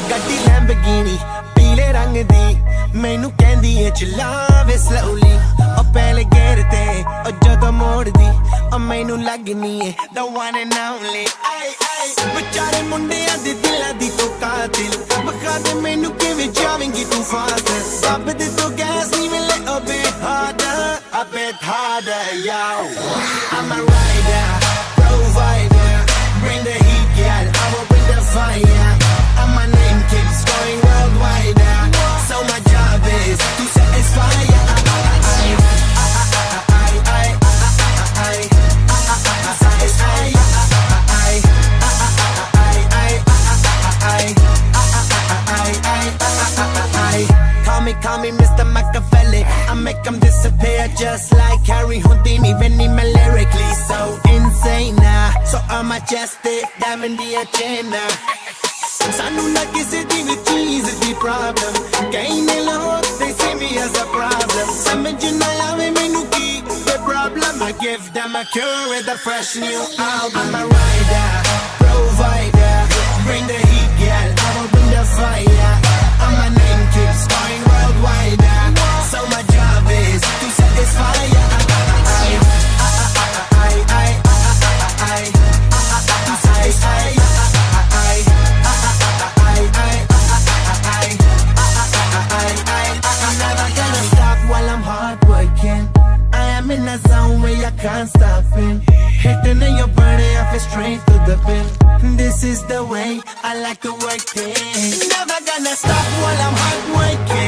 Gaddi Lamborghini पीले रंग दी मैनू कहंदी है चलावे slowly ओ पहले गेर ते ओ जदों मोड़ दी ओ मैनू लगनी है the one and only बेचारे मुंडियां दे दिलां दी तो कातिल बखा दे मैनू किवें जावेंगी तू फास्ट सब दे तो गैस नी मिले a bit harder yo I'm a rider provider bring the heat girl I will bring the fire and my name keeps going worldwide so my job is to satisfy Call me Mr. Machiavelli I make them disappear just like Harry Houdini when I'm lyrically so insane so I'm majestic diamond the agenda Sanu na kisi di vi cheez di problem Kahin log they see me as a problem Samajh na aave mainu ki the problem I give them a cure with a fresh new album I'm a rider provider bring the heat girl I will bring the fire and my name keeps going worldwide so my job is to satisfy I'm never gonna stop while I'm hard working I am in a zone where I can't stop it hitting in your body I feel straight to the pin this is the way I like to work it never gonna stop while I'm hard working